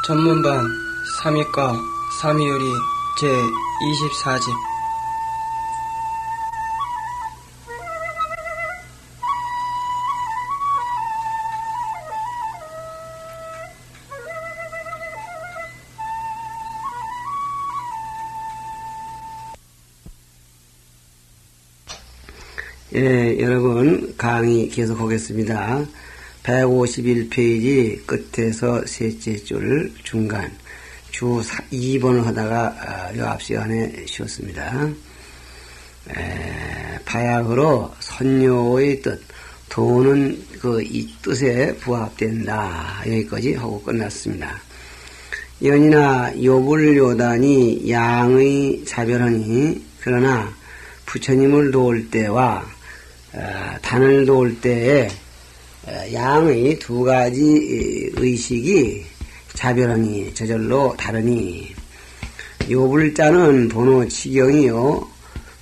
전문반 3위과 3위율이 제24집 예, 여러분 강의 계속하겠습니다. 151페이지 끝에서 셋째 줄 중간 주 2번을 하다가 요 앞 시간에 쉬었습니다. 바야흐로 선녀의 뜻, 도는 이 뜻에 부합된다. 여기까지 하고 끝났습니다. 연이나 요불요단이 양의 자별하니 그러나 부처님을 도울 때와 단을 도울 때에 양의 두 가지 의식이 자별하니 저절로 다르니 요불자는 번호 치경이요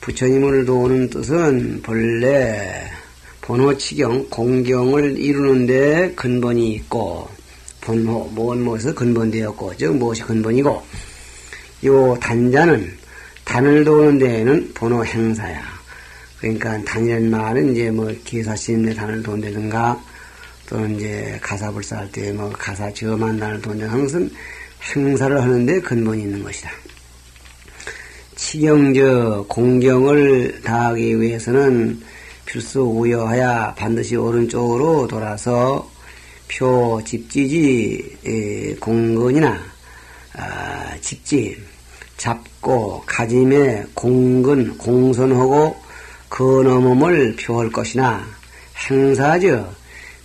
부처님을 도우는 뜻은 본래 번호 치경 공경을 이루는 데 근본이 있고 번호 무엇에서 근본되었고 즉 무엇이 근본이고 요 단자는 단을 도우는 데에는 번호 행사야. 그러니까 단이라는 말은 이제 기사시임내 단을 도운다든가 또는 이제 가사불사할 때 가사 저만 단을 도운다든가 항상 행사를 하는데 근본이 있는 것이다. 치경저 공경을 다하기 위해서는 필수 우여하여 반드시 오른쪽으로 돌아서 표 집지지 공근이나 집지 잡고 가짐에 공근 공선하고 그 넘음을 표할 것이나 행사죠.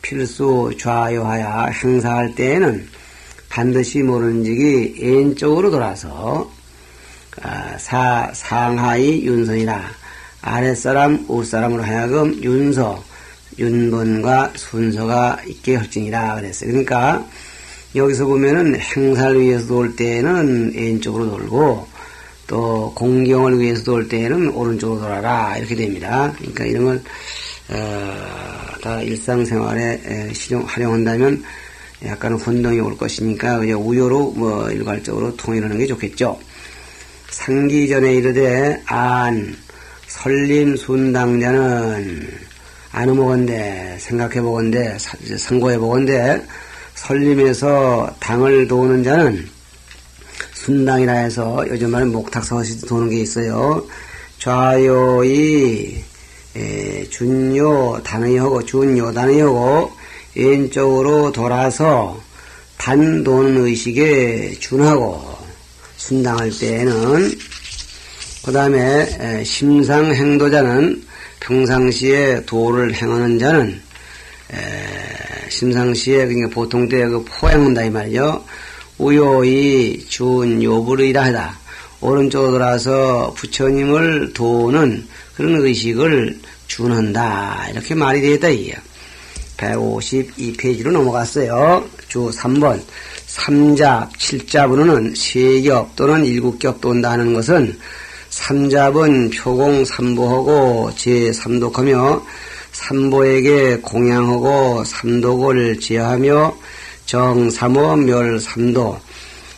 필수 좌요하여 행사할 때에는 반드시 모른지기 왼쪽으로 돌아서 상하이 윤선이라 아랫사람 윗사람으로 하여금 윤번과 순서가 있게 할지니라 그랬어요. 그러니까 여기서 보면은 행사를 위해서 돌 때는 왼쪽으로 돌고 또 공경을 위해서 돌 때는 오른쪽으로 돌아라 이렇게 됩니다. 그러니까 이런 걸 다 일상생활에 활용한다면 약간 혼동이 올 것이니까 그냥 우요로 일괄적으로 통일하는 게 좋겠죠. 상기전에 이르되 설림 순당자는 안으모건대 생각해보건대 상고해보건대 설림에서 당을 도우는 자는 순당이라 해서 요즘 말은 목탁서시 도는 게 있어요. 좌요이 준요 단의하고 준요 단의하고 왼쪽으로 돌아서 단 도는 의식에 준하고 순당할 때에는 그 다음에 심상행도자는 평상시에 도를 행하는 자는 심상시에 그러니까 보통 때 포행한다 이 말이죠. 우요이 준요불이라 하다. 오른쪽으로 돌아서 부처님을 도우는 그런 의식을 준한다. 이렇게 말이 되었다. 152페이지로 넘어갔어요. 주 3번. 3잡, 7잡으로는 3겹 또는 7겹 돈다는 것은 3잡은 표공 3보하고 제3독하며 3보에게 공양하고 3독을 제하며 정 3업 멸 3도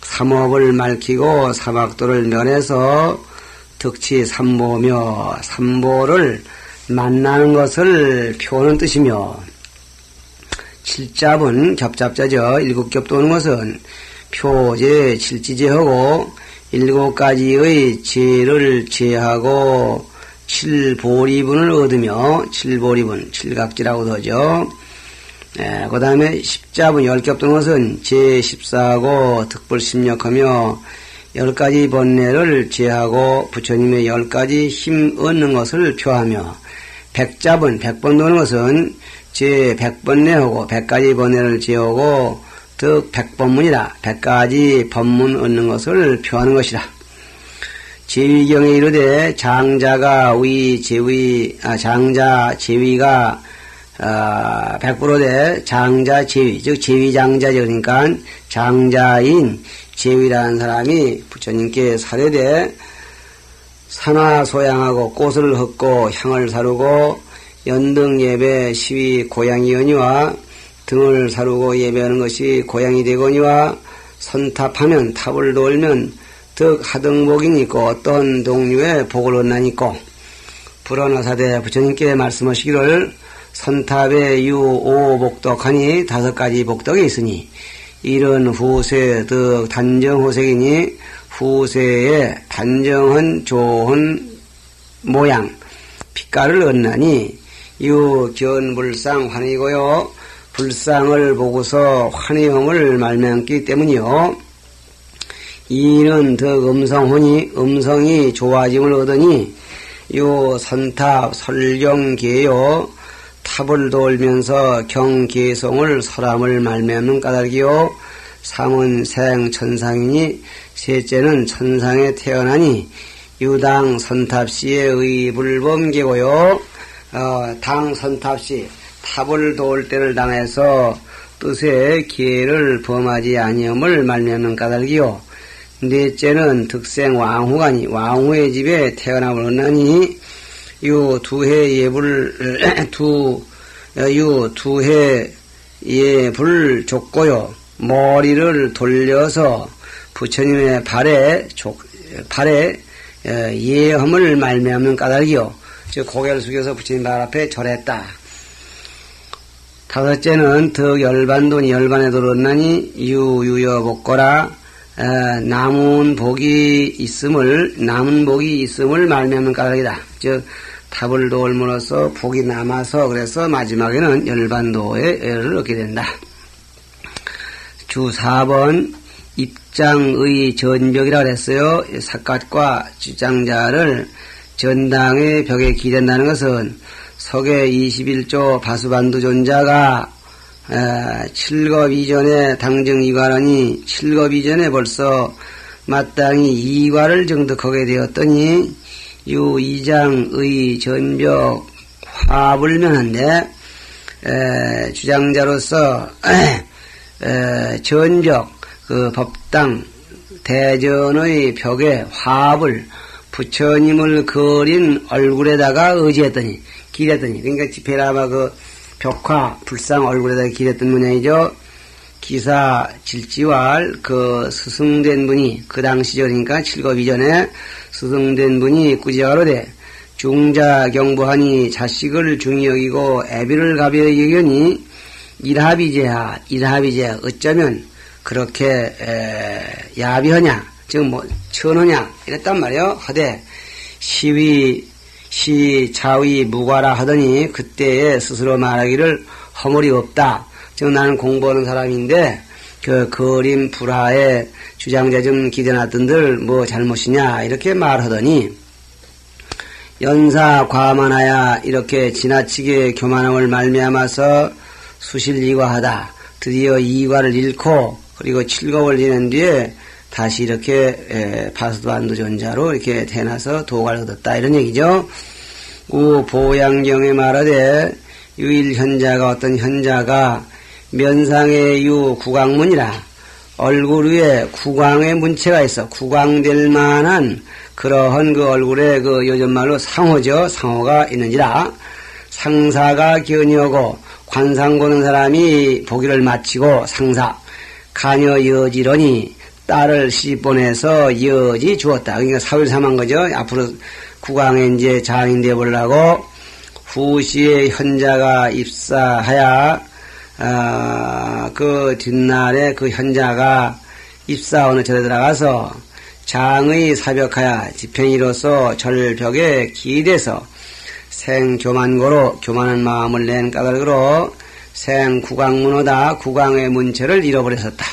3업을 말키고 사막도를 면해서 득치 3보며 3보를 만나는 것을 표하는 뜻이며 7잡은 겹잡자죠. 7겹 도는 것은 표제 7지제하고 7가지의 제를 제하고 7보리분을 얻으며 7보리분 7각지라고도 하죠. 그 다음에 10잡은 10겹 도는 것은 제14하고 득불심력하며 10가지 번뇌를 제하고 부처님의 10가지 힘 얻는 것을 표하며 100잡은 100번 도는 것은 제100번뇌하고 100가지 번뇌를 제하고 득 100번문이라 100가지 법문 얻는 것을 표하는 것이라. 제위경에 이르되 장자 제위가 100%대 장자 제위, 즉 제위장자죠. 그러니까 장자인 제위라는 사람이 부처님께 사례되 산화소양하고 꽃을 헛고 향을 사르고 연등 예배 시위 고양이 연이와 등을 사르고 예배하는 것이 고양이 되거니와 선탑하면 탑을 돌면 덕하등복이니 있고 어떤 동류의 복을 얻나니 있고 불언어사대 부처님께 말씀하시기를 선탑에 유오복덕하니 5가지 복덕이 있으니 이런 후세 덕 단정호색이니 후세에 단정한 좋은 모양 빛깔을 얻나니 유견불상 환희고요. 불상을 보고서 환희형을 말명기 때문이요. 이는 덕 음성이 좋아짐을 얻으니 요 선탑 설경계요. 탑을 돌면서 경계성을 설함을 말미암는 까닭이요. 3은 생천상이니 셋째는 천상에 태어나니 유당 선탑시의 의불범계고요. 당 선탑시 탑을 도울 때를 당해서 뜻의 기회를 범하지 아니함을 말미암는 까닭이요. 넷째는 득생 왕후가니 왕후의 집에 태어남을 얻나니 유 두해 예불 두해 예불 줬고요. 머리를 돌려서 부처님의 발에 예함을 말미암는 까닭이요. 즉 고개를 숙여서 부처님 발 앞에 절했다. 5째는 덕 열반돈이 열반에 들었나니 유유여 복거라 남은 복이 있음을 말미암는 까닭이다. 즉 탑을 돌므로써 복이 남아서 그래서 마지막에는 열반도의 애를 얻게 된다. 주 4번 입장의 전벽이라고 했어요. 삿갓과 주장자를 전당의 벽에 기댄다는 것은 서계 21조 바수반두 존자가 7겁 이전에 당정 이과라니 7겁 이전에 벌써 마땅히 이과를 정득하게 되었더니 유 이장의 전벽 화불면한데 주장자로서 전벽 그 법당 대전의 벽에 화불 부처님을 그린 얼굴에다가 의지했더니 기댔더니 그러니까 집회라마 그 벽화 불상 얼굴에다가 기댔던 모양이죠. 기사 질지왈 그 스승된 분이 그 당시 전이니까 7겁 이전에 스승된 분이 꾸지가로되 중자 경부하니 자식을 중히 여기고 애비를 가벼이 여기니 일합이제하 어쩌면 그렇게 야비하냐 지금 뭐 천하냐 이랬단 말이요. 하되 시자위 무과라 하더니 그때에 스스로 말하기를 허물이 없다. 즉 나는 공부하는 사람인데 그 그림 불화에 주장자 좀 기대놨던들 뭐 잘못이냐 이렇게 말하더니 연사 과만하야 이렇게 지나치게 교만함을 말미암아서 수실이과하다. 드디어 이과를 잃고 그리고 7겁을 지낸 뒤에 다시 이렇게 바수반두 존자로 이렇게 태어나서 도가를 얻었다 이런 얘기죠. 우 보양경에 말하되 유일현자가 어떤 현자가 면상의 유 구광문이라 얼굴 위에 구광의 문체가 있어. 구광될 만한 그러한 그 얼굴에 그 요즘 말로 상호죠. 상호가 있는지라 상사가 견이하고 관상 보는 사람이 보기를 마치고 상사 가녀 여지러니 딸을 시집보내서 여지 주었다. 그러니까 사흘삼한 거죠. 앞으로 국왕에 이제 장인 되어보려고 후시에 현자가 입사하야 그 뒷날에 그 현자가 입사 어느 절에 들어가서 장의 사벽하야 지팽이로서 절벽에 기대서 생교만고로 교만한 마음을 낸 까닭으로 생국왕문호다 국왕의 문체를 잃어버렸었다.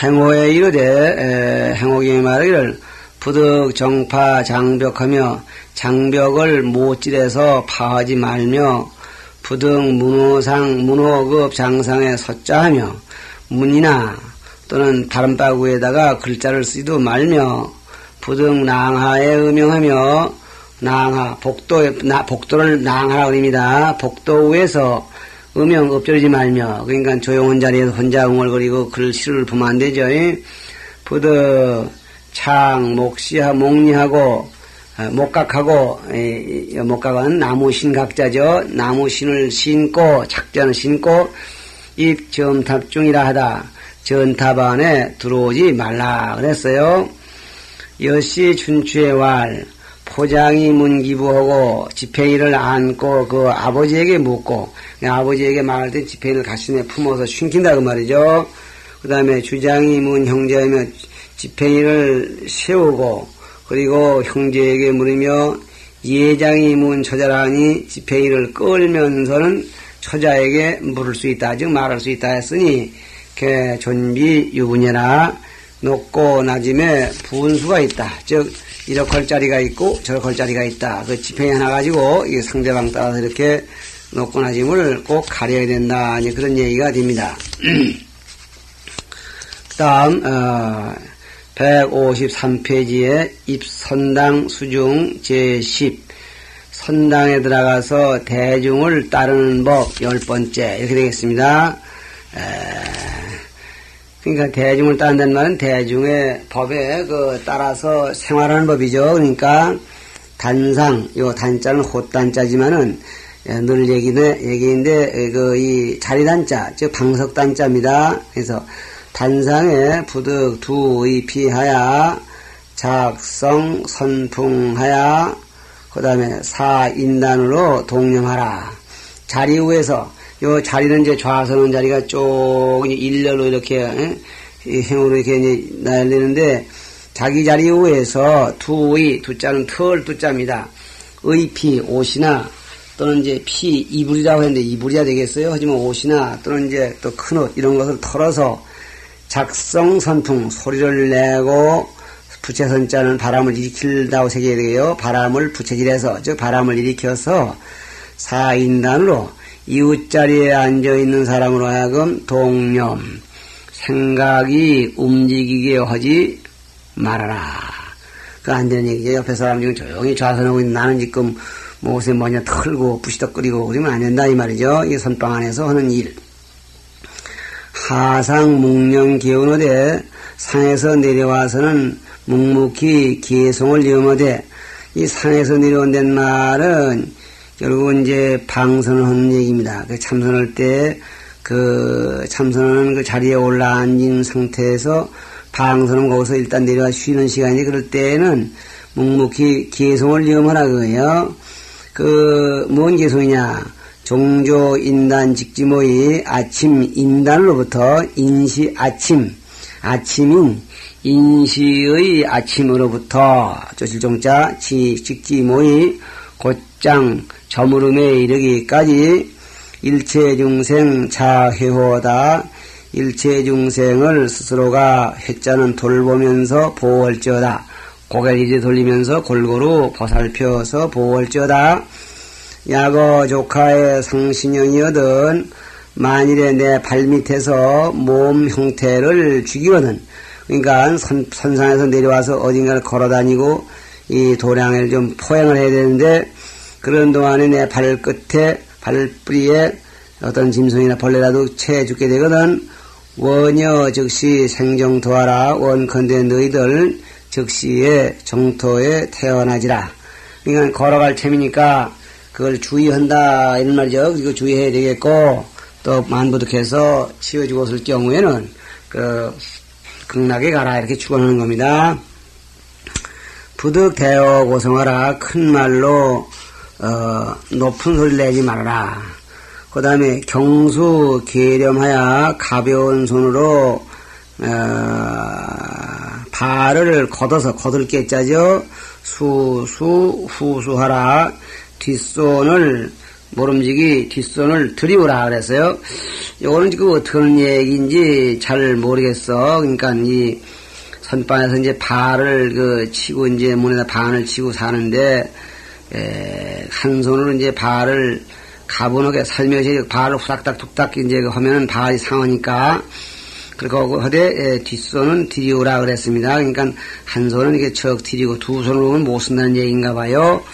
행호에 이르되 행호경이 말하기를 부득 정파 장벽하며 장벽을 못질해서 파하지 말며 부득 문호급 장상에 섰자하며 문이나 또는 다른 바구에다가 글자를 쓰지도 말며 부득 낭하에 음영하며 낭하 복도를 낭하라고 합니다. 복도 위에서 음영 엎드리지 말며 그러니까 조용한 자리에서 혼자 웅얼거리고 글씨를 보면 안 되죠. 부득 창 목리하고 목각하고 목각은 나무 신각자죠. 나무 신을 신고 작자는 신고 입점탑중이라 하다. 전탑안에 들어오지 말라 그랬어요. 여시 춘추의 왈 포장이 문기부하고 지팽이를 안고 그 아버지에게 묻고 아버지에게 말할 때 지팽이를 가슴에 품어서 쉰킨다 그 말이죠. 그 다음에 주장이 문 형제이며 지팽이를 세우고 그리고 형제에게 물으며 예장이 문 처자라니 지팽이를 끌면서는 처자에게 물을 수 있다 즉 말할 수 있다 했으니 개 존비 유분이라 높고 낮음에 분수가 있다 즉 이렇게 할 자리가 있고 저렇게 할 자리가 있다. 그 지팽이 하나 가지고 이 상대방 따라서 이렇게 높고 낮음을 꼭 가려야 된다. 그런 얘기가 됩니다. 그 다음 153페이지에 입선당 수중 제10 선당에 들어가서 대중을 따르는 법 10번째 이렇게 되겠습니다. 그러니까 대중을 따른다는 말은 대중의 법에 따라서 생활하는 법이죠. 그러니까 단상, 요 단자는 헛단자지만은 늘 얘기인데 이 자리단자, 즉 방석단자입니다. 그래서 단상에 부득 두의 피하야 작성 선풍하야 그 다음에 사인단으로 동념하라. 자리 위에서 요 자리는 이제 좌선은 자리가 쭉 일렬로 이렇게 행으로 이렇게 날리는데 자기 자리 위에서 두의 두자는 털 두자입니다. 의피 옷이나 또는 이제 피 이불이라고 했는데 이불이야 되겠어요. 하지만 옷이나 또는 이제 또 큰 옷 이런 것을 털어서 작성 선풍 소리를 내고 부채선자는 바람을 일으킨다고 새겨야 되고요. 바람을 부채질해서 즉 바람을 일으켜서 사인단으로 이웃자리에 앉아있는 사람으로 하여금 동념, 생각이 움직이게 하지 말아라. 그 안 되는 얘기죠. 옆에 사람 지금 조용히 좌선하고 있는 나는 지금 무엇에 뭐냐 털고 부시덕거리고 그러면 안 된다 이 말이죠. 이 선방 안에서 하는 일. 하상 묵령 기운하되 상에서 내려와서는 묵묵히 기송을 염하되 이 상에서 내려온다는 말은 결국은 이제 방선을 하는 얘기입니다. 그 참선할 때 참선하는 그 자리에 올라 앉은 상태에서 방선은 거기서 일단 내려와 쉬는 시간이 그럴 때에는 묵묵히 기송을 염하라 그거예요. 뭔 기송이냐? 종조 인단 직지모의 아침 인단으로부터 인시 아침인 인시의 아침으로부터 조실종자 직지모의 곧장 저물음에 이르기까지 일체중생 자회호다. 일체중생을 스스로가 회자는 돌보면서 보호할지어다. 고개를 이리 돌리면서 골고루 보살펴서 보호할지어다. 야거 조카의 상신형이거든 만일에 내 발밑에서 몸 형태를 죽이거든 그러니까 선상에서 내려와서 어딘가를 걸어다니고 이 도량을 좀 포행을 해야 되는데 그런 동안에 내 발끝에 발뿌리에 어떤 짐승이나 벌레라도 채 죽게 되거든 원여 즉시 생정토하라 원컨대 너희들 즉시에 정토에 태어나지라. 그러니까 걸어갈 셈이니까 그걸 주의한다 이런 말이죠. 이거 주의해야 되겠고 또 만부득해서 치워 죽었을 경우에는 극락에 가라 이렇게 축원하는 겁니다. 부득 대어 고성하라 큰 말로 높은 소리 내지 말아라. 그 다음에 경수 계렴하여 가벼운 손으로 발을 걷어서 거들 깨짜죠. 후수하라. 뒷손을 모름지기 뒷손을 들이오라 그랬어요. 요거는 지금 어떻게 하는 얘기인지 잘 모르겠어. 그러니까 이 선방에서 이제 발을 치고 이제 문에다 반을 치고 사는데 한 손으로 이제 발을 가분하게 살며시 발을 후닥닥 툭닥 이제 하면은 발이 상하니까 그리고 하되 뒷손은 들이오라 그랬습니다. 그러니까 한 손은 이렇게 척 들이고 두 손으로 못 쓴다는 얘기인가 봐요.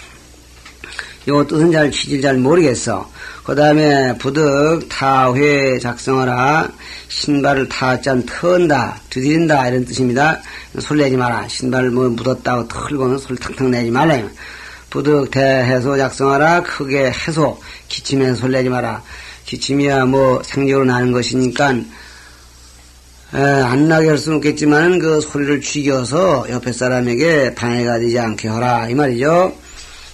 요 뜻은 취지를 잘 모르겠어. 그 다음에 부득 타회 작성하라. 신발을 타짠 턴다, 두드린다 이런 뜻입니다. 소리 내지 마라. 신발을 묻었다고 털고는 소리 탕탕 내지 말라. 부득 대해소 작성하라. 크게 해소, 기침해서 소리 내지 마라. 기침이야 생적으로 나는 것이니까 안 나게 할 수는 없겠지만 그 소리를 죽여서 옆에 사람에게 방해가 되지 않게 하라 이 말이죠.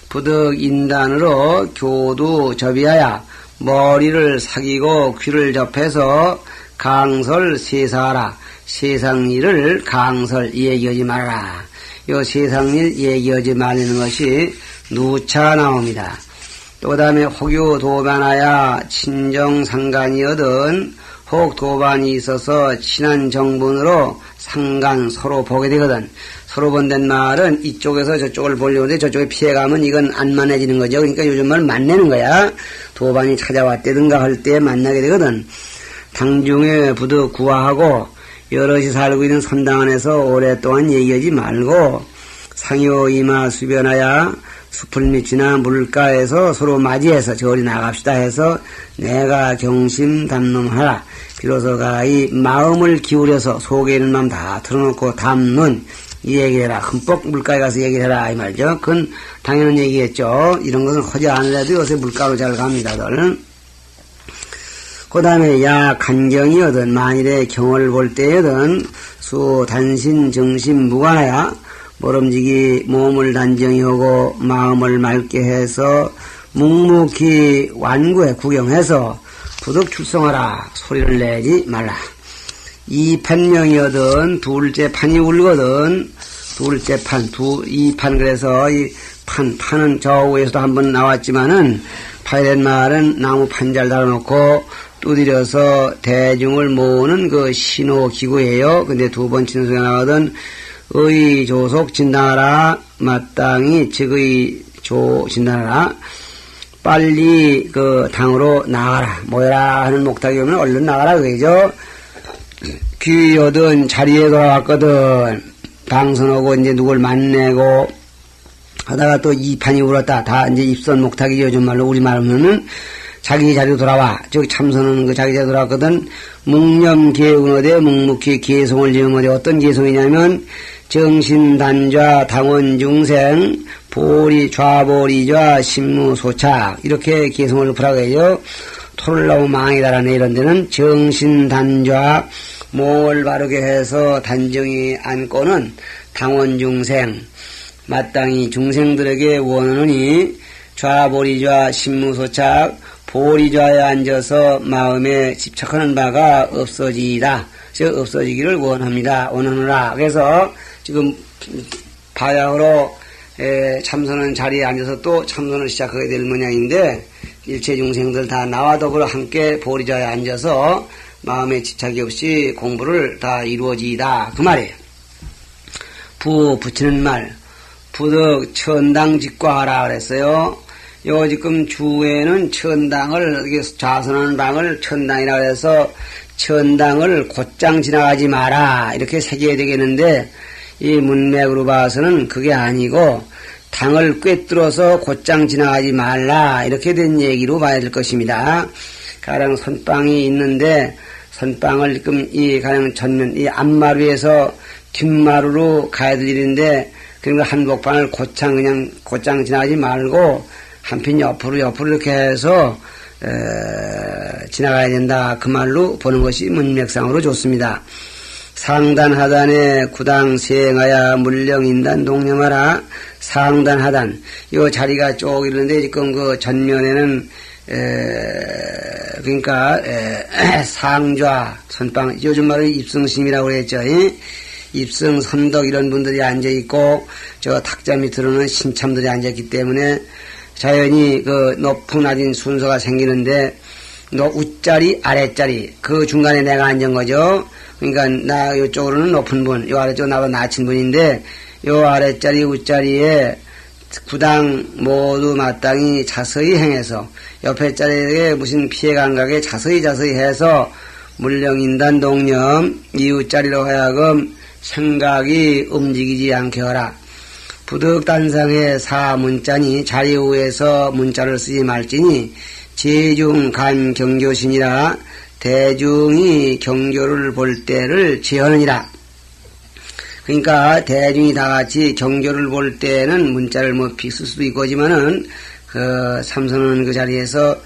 부득 인단으로 교두 접이하여 머리를 sak이고 귀를 접해서 강설 세사하라. 세상 일을 강설 얘기하지 말아라. 요 세상 일 얘기하지 말라는 것이 누차 나옵니다. 또 그 다음에 혹유 도반하여 친정 상간이거든 혹 도반이 있어서 친한 정분으로 상간 서로 보게 되거든. 서로 본다는 말은 이쪽에서 저쪽을 보려는데 저쪽에 피해가면 이건 안 만나지는 거죠. 그러니까 요즘 말 만나는 거야. 도반이 찾아왔다든가 할 때 만나게 되거든. 당중에 부득 구화하고 여럿이 살고 있는 선당 안에서 오랫동안 얘기하지 말고 상요 이마 수변하여 숲을 밑이나 물가에서 서로 맞이해서 저리 나갑시다 해서 내가 경심 담론하라. 비로소가 이 마음을 기울여서 속에 있는 마음 다 틀어놓고 담론 이 얘기를 해라. 흠뻑 물가에 가서 얘기를 해라 이 말이죠. 그건 당연한 얘기겠죠. 이런 것은 하지 않으려도 요새 물가로 잘 갑니다들. 그 다음에 야 간경이거든 만일에 경을 볼 때거든 수 단신 정신 무관하여 모름지기 몸을 단정히 하고 마음을 맑게 해서 묵묵히 완구해 구경해서 부득 출성하라. 소리를 내지 말라. 이 판명이거든 둘째 판이 울거든. 둘째 판, 이 판 그래서 이 판은 저 위에서도 한번 나왔지만은 파이란 말은 나무 판잘 달아놓고 두드려서 대중을 모으는 그 신호기구예요. 근데 두 번 치는 소리가 나거든. 의 조속 진단하라. 마땅히 즉의 진단하라. 빨리 그 당으로 나가라. 모여라 하는 목탁이 오면 얼른 나가라 그러죠. 귀여든 자리에 돌아왔거든. 당선하고 이제 누굴 만나고 하다가 또 이 판이 울었다. 다 이제 입선 목탁이 요즘 말로 우리말 하면은 자기 자리로 돌아와. 저기 참선하는 그 자기 자리로 돌아왔거든. 묵념계응어대 묵묵히 계송을 지음어대 어떤 계송이냐면 정신단좌 당원중생 보리 좌보리좌 신무소착 이렇게 계송을 부라고 해요. 토를 나무 망이다라네 이런 데는 정신단좌 몸을 바르게 해서 단정히 안고는 당원중생 마땅히 중생들에게 원하느니 좌보리좌 신무소착 보리좌에 앉아서 마음에 집착하는 바가 없어지다. 즉 없어지기를 원합니다. 원하노라. 그래서 지금 바야흐로 참선하는 자리에 앉아서 또 참선을 시작하게 될 모양인데 일체 중생들 다 나와 더불어 함께 보리좌에 앉아서 마음에 집착이 없이 공부를 다 이루어지다. 그 말이에요. 붙이는 말 부득 천당 직과하라 그랬어요. 요 지금 주에는 천당을 좌선하는 방을 천당이라 그래서 천당을 곧장 지나가지 마라 이렇게 새겨야 되겠는데 이 문맥으로 봐서는 그게 아니고 당을 꿰뚫어서 곧장 지나가지 말라 이렇게 된 얘기로 봐야 될 것입니다. 가령 선방이 있는데 선방을 지금 이 가령 전면 이 앞마루에서 뒷마루로 가야 될 일인데 그러니까 한복판을 곧장 지나가지 말고 한편 옆으로 이렇게 해서 지나가야 된다. 그 말로 보는 것이 문맥상으로 좋습니다. 상단 하단에 구당 세행하여 물령인단 동념하라. 상단 하단 이 자리가 쭉 있는데 지금 그 전면에는 그러니까 상좌 선방 요즘 말로 입승심이라고 그랬죠. 입승 선덕 이런 분들이 앉아 있고 저 탁자 밑으로는 신참들이 앉아 있기 때문에 자연히 그 높은 낮은 순서가 생기는데 윗자리 아랫자리 그 중간에 내가 앉은 거죠. 그러니까 나 이쪽으로는 높은 분, 요 아래쪽 나보다 낮은 분인데 요 아랫자리 윗자리에 구당 모두 마땅히 자서히 행해서 옆에 자리에 무슨 피해가 안 가게 자서히 해서 물령인단 동념 이웃자리로 하여금 생각이 움직이지 않게 하라. 부득단상의 사문자니 자리 위에서 문자를 쓰지 말지니 제중 간 경교신이라 대중이 경교를 볼 때를 제하느니라. 그러니까 대중이 다 같이 경교를 볼 때는 문자를 뭐 픽쓸 수도 있고 하지만은 그 삼선은 그 자리에서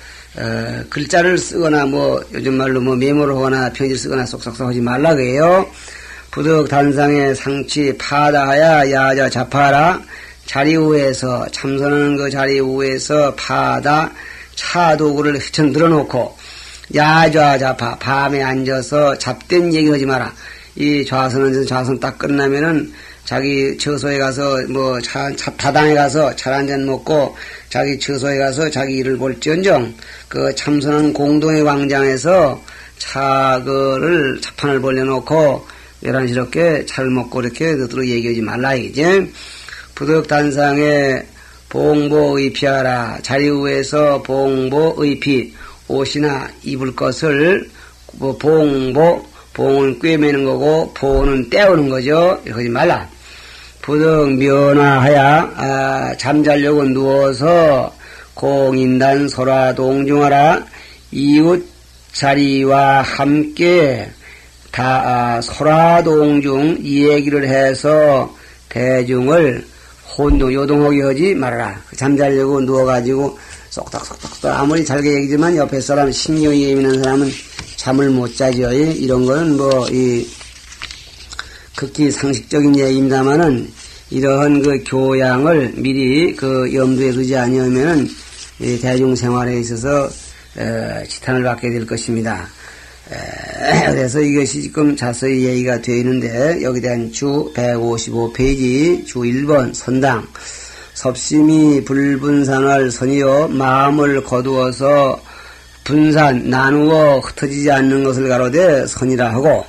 글자를 쓰거나 요즘 말로 메모를 하거나 편지를 쓰거나 쏙쏙쏙 하지 말라 그래요. 부득 단상에 상치 파다하야 야자 자파라. 자리 위에서 참선하는 그 자리 위에서 파다 차도구를 휘천 들어놓고 야좌 자파 밤에 앉아서 잡된 얘기하지 마라. 이 좌선 딱 끝나면은 자기 처소에 가서 다당에 가서 차 한 잔 먹고 자기 처소에 가서 자기 일을 볼지언정 그 참선하는 공동의 광장에서 차판을 벌려놓고 외란스럽게 차를 먹고 이렇게 너더러 얘기하지 말라 이제. 부득 단상에 봉보의피하라. 자리 위에서 봉보의피 옷이나 입을 것을 봉을 꿰매는 거고 보는 떼우는 거죠. 이러지 말라. 부득 면화하야 잠자려고 누워서 공인단 소라동중하라. 이웃 자리와 함께 다 소라동중 이 얘기를 해서 대중을 요동하게 하지 말아라. 잠자려고 누워가지고 쏙닥쏙닥 아무리 잘게 얘기지만 옆에 사람 신경이 예민한 사람은 잠을 못 자죠. 이런 거는 극히 상식적인 얘기입니다만은 이러한 그 교양을 미리 그 염두에 두지 아니하면은 대중 생활에 있어서 지탄을 받게 될 것입니다. 그래서 이것이 지금 자세히 얘기가 되어 있는데 여기에 대한 주 155페이지 주 1번 선당 섭심이 불분산할 선이요 마음을 거두어서 나누어 흩어지지 않는 것을 가로되 선이라 하고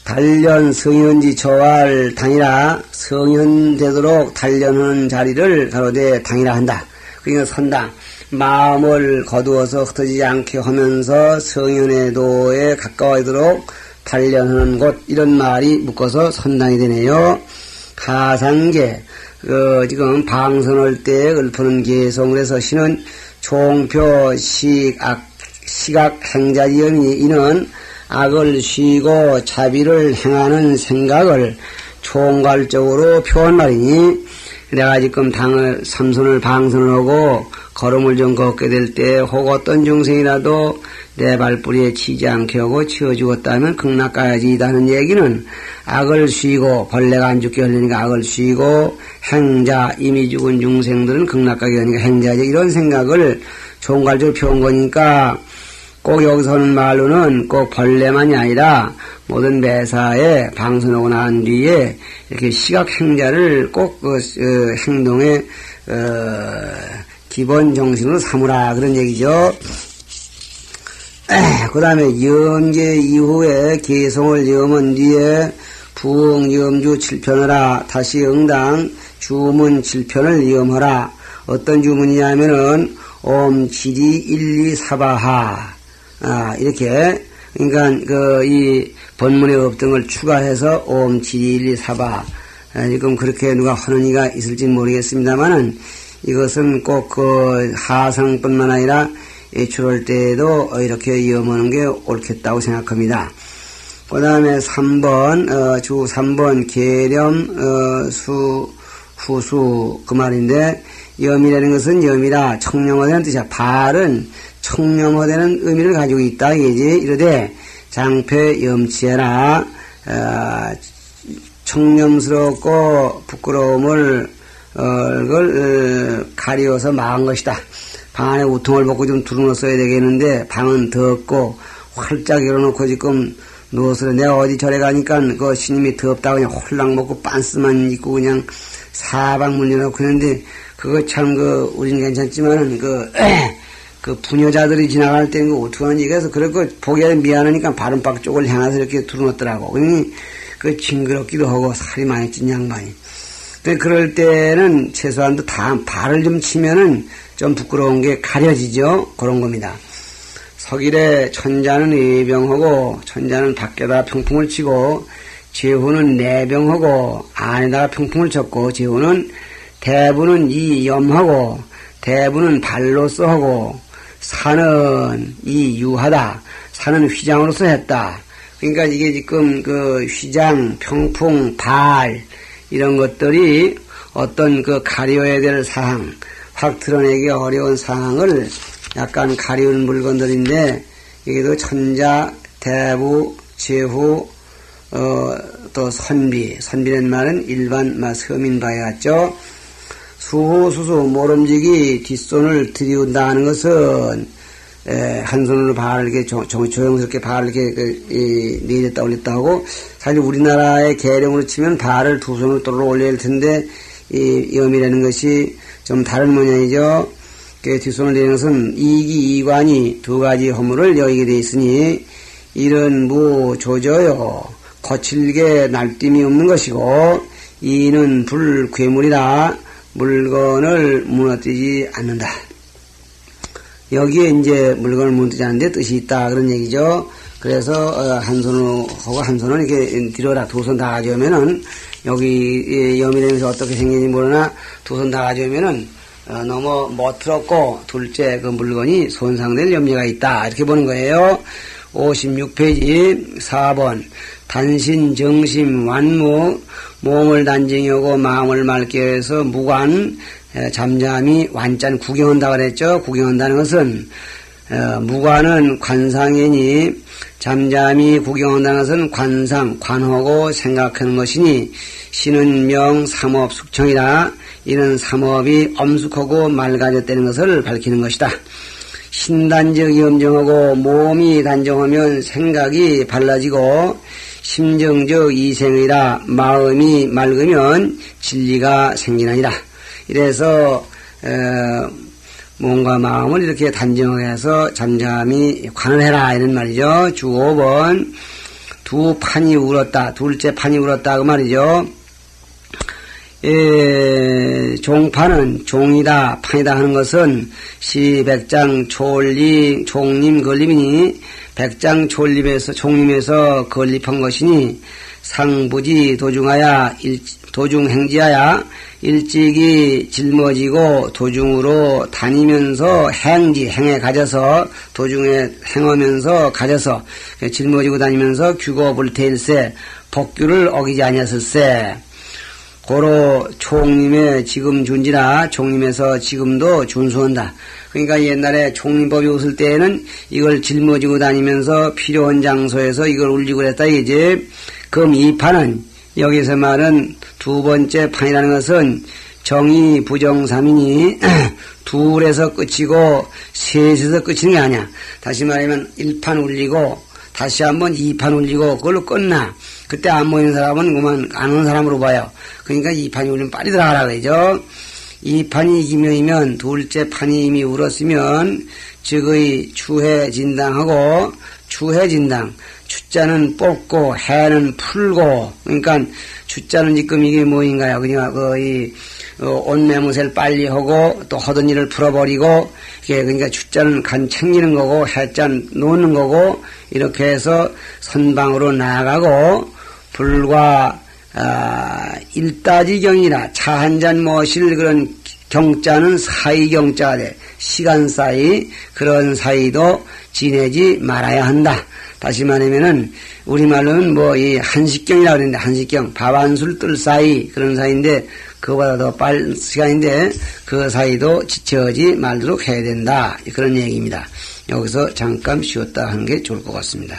단련 성현지 처할 당이라 성현되도록 단련하는 자리를 가로되 당이라 한다. 그러니까 선당 마음을 거두어서 흩어지지 않게 하면서 성현의 도에 가까워지도록 단련하는 곳 이런 말이 묶어서 선당이 되네요. 가상계 지금 방선할 때 읊는 개성을 해서 신은 총표 시각 행자지연이 이는 악을 쉬고 자비를 행하는 생각을 총괄적으로 표한 말이니 내가 지금 삼선을 방선을 하고 걸음을 좀 걷게 될 때 혹 어떤 중생이라도 내 발뿌리에 치지 않게 하고 치워 죽었다면 극락가야지다는 얘기는 악을 쉬고 벌레가 안 죽게 하려니까 악을 쉬고 행자 이미 죽은 중생들은 극락가게 하니까 행자지 이런 생각을 총괄적으로 표한 거니까 꼭 여기서 하는 말로는 꼭 벌레만이 아니라 모든 매사에 방선하고 난 뒤에 이렇게 시각행자를 꼭 행동의 기본 정신으로 삼으라 그런 얘기죠. 그 다음에 염계 이후에 개성을 염은 뒤에 부흥 염주 7편하라. 다시 응당 주문 7편을 염하라. 어떤 주문이냐면은 옴지리 1, 2, 4바하 이렇게 그러니까 이 본문에 없던 걸 추가해서 옴지리 1, 2, 4바 지금 그렇게 누가 하는 이가 있을지는 모르겠습니다만은 이것은 꼭 그 하상뿐만 아니라 예출할 때에도 이렇게 염하는 게 옳겠다고 생각합니다. 그 다음에 3번, 주 3번, 계렴, 후수, 그 말인데, 염이라는 것은 염이라 청렴화되는 뜻이야. 발은 청렴화되는 의미를 가지고 있다, 이게 이러되, 장패 염치해라, 청렴스럽고 부끄러움을, 가리워서 막은 것이다. 방 안에 우통을 벗고 좀 두루놓았어야 되겠는데, 방은 덥고, 활짝 열어놓고 지금 누워서 내가 어디 절에 가니까 그 스님이 덥다고 그냥 홀랑 먹고 빤스만 입고 그냥 사방 문 열어놓고 했는데, 그거 참 우리는 괜찮지만은 그 부녀자들이 지나갈 때 어떻게 하는지 그래서 그렇고 보기에 미안하니까 바른박 쪽을 향해서 이렇게 두루놓더라고. 그러니 징그럽기도 하고 살이 많이 찐 양반이. 근데 그럴 때는 최소한도 다 발을 좀 치면은 좀 부끄러운 게 가려지죠. 그런 겁니다. 서길에 천자는 외병하고 천자는 밖에다 평풍을 치고 제후는 내병하고 안에다가 평풍을 쳤고 제후는 대부는 이 염하고 대부는 발로써 하고 산은 이 유하다. 산은 휘장으로서 했다. 그러니까 이게 지금 휘장, 평풍, 발 이런 것들이 어떤 가려야 될 사항, 확 드러내기 어려운 사항을 약간 가리운 물건들인데, 여기도 천자, 대부, 제후, 또 선비는 말은 일반 서민바에 같죠. 수호, 수수, 모름지기 뒷손을 들이운다는 것은, 한 손으로 발을 이렇게 조용스럽게 발을 이렇게 내렸다 올렸다 하고, 사실 우리나라의 계령으로 치면 발을 두 손으로 떨어 올려야 할 텐데, 이 염이라는 것이 좀 다른 모양이죠. 뒷손을 내리는 것은 이기 이관이 두 가지 허물을 여기게 되어 있으니, 이는 무조저요. 거칠게 날뛰미 없는 것이고, 이는 불괴물이라 물건을 무너뜨리지 않는다. 여기에 이제 물건을 무너뜨리지 않는데 뜻이 있다. 그런 얘기죠. 그래서, 한 손으로 하고 한 손은 이렇게 뒤로라 두 손 다 가져오면은, 여기 염이라면서 어떻게 생긴지 모르나 두 손 다 가져오면은, 너무 멋스럽고, 둘째 그 물건이 손상될 염려가 있다. 이렇게 보는 거예요. 56페이지 4번 단신 정심 완무 몸을 단정히 하고 마음을 맑게 해서 무관 잠잠히 완짠 구경한다 그랬죠. 구경한다는 것은 무관은 관상이니 잠잠히 구경한다는 것은 관하고 생각하는 것이니 신은 명 삼업 숙청이라 이는 삼업이 엄숙하고 맑아졌다는 것을 밝히는 것이다. 신단적 염정하고 몸이 단정하면 생각이 발라지고 심정적 이생이라 마음이 맑으면 진리가 생기나니라. 이래서 몸과 마음을 이렇게 단정하게 해서 잠잠히 관을 해라 이런 말이죠. 주 5번 두 판이 울었다. 둘째 판이 울었다 그 말이죠. 종판은 종이다 판이다 하는 것은 시 백장 종림 건립이니 백장 종림에서 건립한 것이니 상부지 도중행지하야 일찍이 짊어지고 도중으로 다니면서 행에 가져서 도중에 행하면서 가져서 짊어지고 다니면서 규고불태일세 법규를 어기지 아니었을세. 고로 총림의 지금 준지라 총림에서 지금도 준수한다. 그러니까 옛날에 총림법이 없을 때에는 이걸 짊어지고 다니면서 필요한 장소에서 이걸 울리고 그랬다 이지. 그럼 이 판은 여기서 말은 두 번째 판이라는 것은 정의 부정삼이니 둘에서 끝이고 셋에서 끝이는 게 아니야. 다시 말하면 1판 울리고 다시 한번 2판 울리고 그걸로 끝나. 그때 안 보이는 사람은 그만 안 오는 사람으로 봐요. 그러니까 2판이 울리면 빨리 들어가라 그러죠. 2판이 기명이면 둘째 판이 이미 울었으면 즉의 추해진당하고 추해진당 추자는 뽑고 해는 풀고 그러니까 추자는 지금 이게 뭐인가요? 그러니까 거의 옷매무새를 빨리 하고 또 하던 일을 풀어버리고 그러니까 추자는 간 챙기는 거고 해자는 놓는 거고 이렇게 해서 선방으로 나아가고 불과 일다지경이라 차 한 잔 마실 그런 경자는 사이경자가 돼. 시간 사이 그런 사이도 지내지 말아야 한다. 다시 말하면은 우리말로는 뭐 이 한식경이라고 그러는데 한식경 밥 한 술 뜰 사이 그런 사이인데 그거보다 더 빠른 시간인데 그 사이도 지체하지 말도록 해야 된다. 그런 얘기입니다. 여기서 잠깐 쉬었다 하는 게 좋을 것 같습니다.